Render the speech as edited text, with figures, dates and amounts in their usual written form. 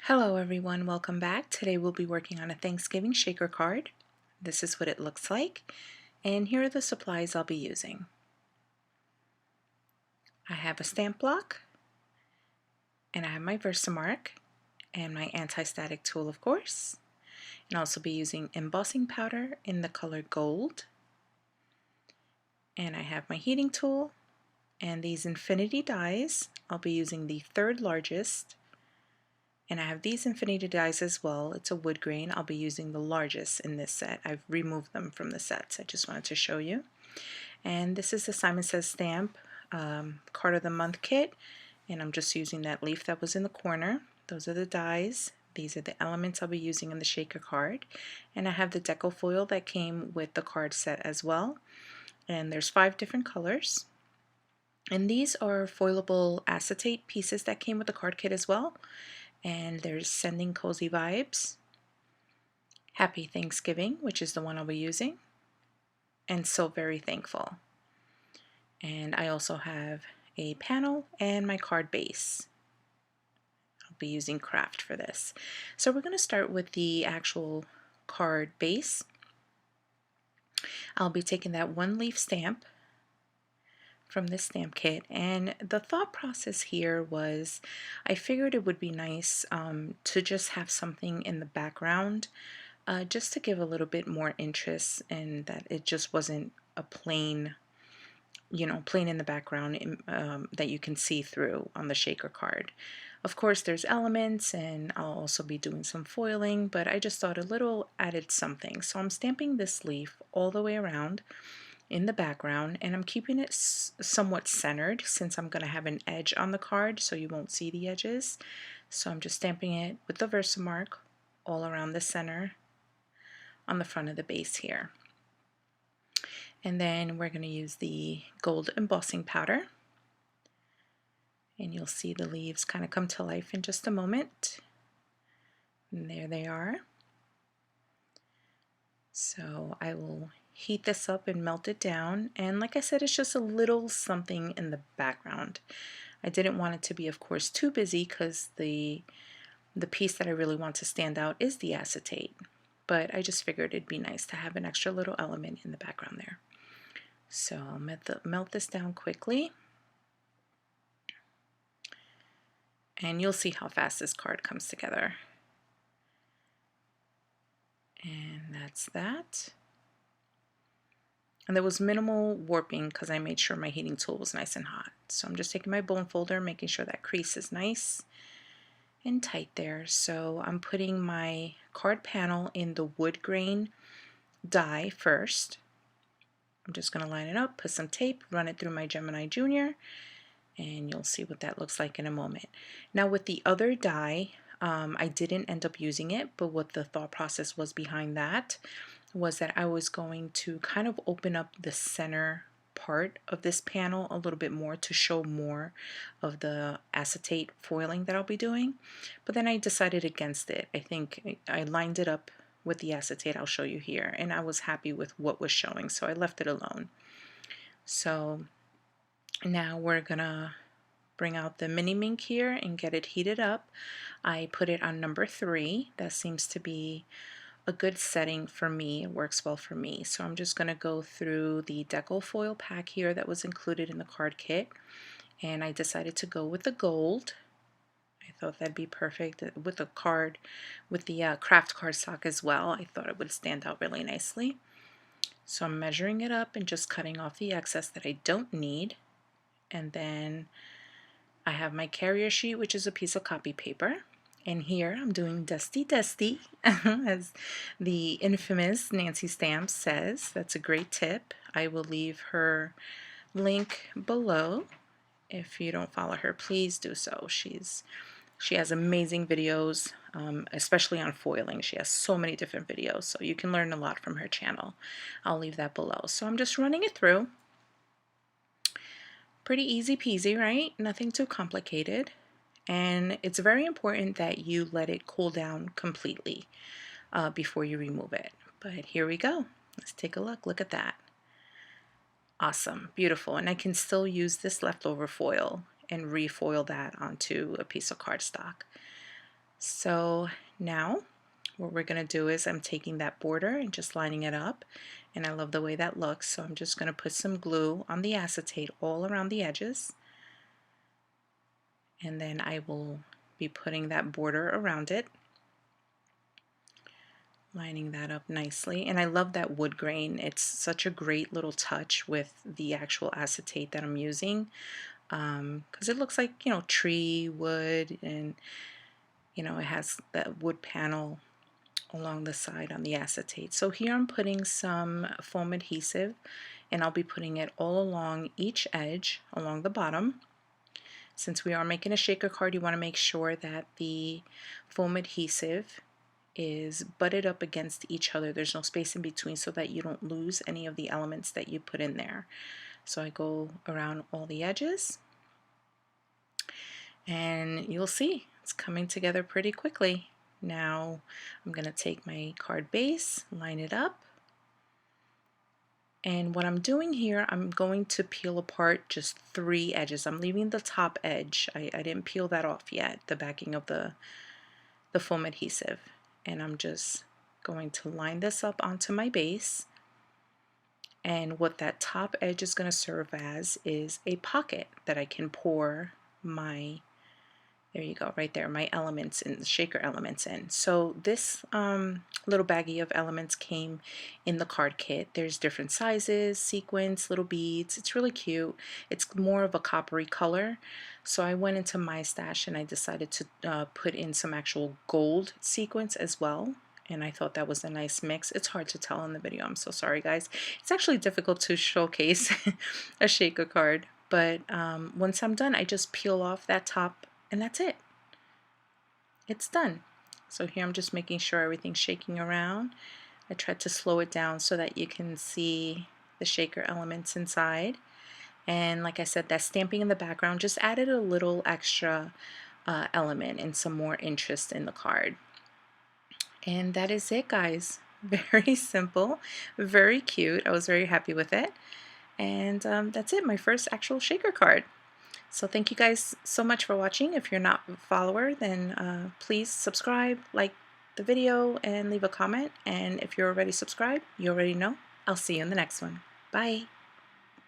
Hello everyone, welcome back. Today we'll be working on a Thanksgiving shaker card. This is what it looks like, and here are the supplies I'll be using. I have a stamp block, and I have my Versamark, and my anti-static tool of course. And I'll also be using embossing powder in the color gold. And I have my heating tool, and these infinity dies. I'll be using the third largest. And I have these infinity dies as well. It's a wood grain. I'll be using the largest in this set. I've removed them from the sets. I just wanted to show you. And this is the Simon Says Stamp Card of the Month kit. And I'm just using that leaf that was in the corner. Those are the dies. These are the elements I'll be using in the shaker card. And I have the deco foil that came with the card set as well. And there's 5 different colors. And these are foilable acetate pieces that came with the card kit as well. And there's Sending Cozy Vibes, Happy Thanksgiving, which is the one I'll be using, and So Very Thankful. And I also have a panel and my card base. I'll be using Craft for this. So we're going to start with the actual card base. I'll be taking that one leaf stamp from this stamp kit, and the thought process here was I figured it would be nice to just have something in the background just to give a little bit more interest, and that it just wasn't a plain, plain in the background that you can see through on the shaker card. Of course there's elements, and I'll also be doing some foiling, but I just thought a little added something. So I'm stamping this leaf all the way around in the background, and I'm keeping it somewhat centered since I'm going to have an edge on the card so you won't see the edges. So I'm just stamping it with the Versamark all around the center on the front of the base here. And then we're going to use the gold embossing powder, and you'll see the leaves kind of come to life in just a moment. And there they are. So I will heat this up and melt it down, and like I said, it's just a little something in the background. I didn't want it to be, of course, too busy because the piece that I really want to stand out is the acetate, but I just figured it'd be nice to have an extra little element in the background there. So I'll melt this down quickly, and you'll see how fast this card comes together. And that's that. And there was minimal warping because I made sure my heating tool was nice and hot. So I'm just taking my bone folder, making sure that crease is nice and tight there. So I'm putting my card panel in the wood grain die first. I'm just going to line it up, put some tape, run it through my Gemini Junior, and you'll see what that looks like in a moment. Now with the other die, I didn't end up using it, but what the thought process was behind that was that I was going to kind of open up the center part of this panel a little bit more to show more of the acetate foiling that I'll be doing. But then I decided against it. I think I lined it up with the acetate I'll show you here, and I was happy with what was showing, so I left it alone. So now we're gonna bring out the mini Minc here and get it heated up. I put it on number 3. That seems to be a good setting for me. It works well for me. So I'm just going to go through the deco foil pack here that was included in the card kit, and I decided to go with the gold. I thought that'd be perfect with the card, with the craft cardstock as well. I thought it would stand out really nicely. So I'm measuring it up and just cutting off the excess that I don't need. And then I have my carrier sheet, which is a piece of copy paper. And here I'm doing Dusty Dusty, as the infamous Nancy Stamps says. That's a great tip. I will leave her link below. If you don't follow her, please do so. She has amazing videos, especially on foiling. She has so many different videos, so you can learn a lot from her channel. I'll leave that below. So I'm just running it through. Pretty easy peasy, right? Nothing too complicated. And it's very important that you let it cool down completely before you remove it. But here we go. Let's take a look. Look at that. Awesome. Beautiful. And I can still use this leftover foil and refoil that onto a piece of cardstock. So now what we're going to do is I'm taking that border and just lining it up, and I love the way that looks, so I'm just going to put some glue on the acetate all around the edges, and then I will be putting that border around it, lining that up nicely. And I love that wood grain. It's such a great little touch with the actual acetate that I'm using, because it looks like, you know, tree wood, and you know, it has that wood panel along the side on the acetate. So here I'm putting some foam adhesive, and I'll be putting it all along each edge along the bottom. Since we are making a shaker card, you want to make sure that the foam adhesive is butted up against each other. There's no space in between so that you don't lose any of the elements that you put in there. So I go around all the edges, and you'll see it's coming together pretty quickly. Now I'm going to take my card base, line it up, and what I'm doing here, I'm going to peel apart just 3 edges. I'm leaving the top edge. I didn't peel that off yet, the backing of the foam adhesive. And I'm just going to line this up onto my base. And what that top edge is going to serve as is a pocket that I can pour my, there you go, right there, my elements in, shaker elements in. So this little baggie of elements came in the card kit. There's different sizes, sequins, little beads. It's really cute. It's more of a coppery color. So I went into my stash and I decided to put in some actual gold sequins as well. And I thought that was a nice mix. It's hard to tell in the video. I'm so sorry, guys. It's actually difficult to showcase a shaker card. But once I'm done, I just peel off that top, and that's it. It's done. So here I'm just making sure everything's shaking around. I tried to slow it down so that you can see the shaker elements inside. And like I said, that stamping in the background just added a little extra element and some more interest in the card. And that is it, guys. Very simple, very cute. I was very happy with it. And that's it, my first actual shaker card. So thank you guys so much for watching. If you're not a follower, then please subscribe, like the video, and leave a comment. And if you're already subscribed, you already know. I'll see you in the next one. Bye.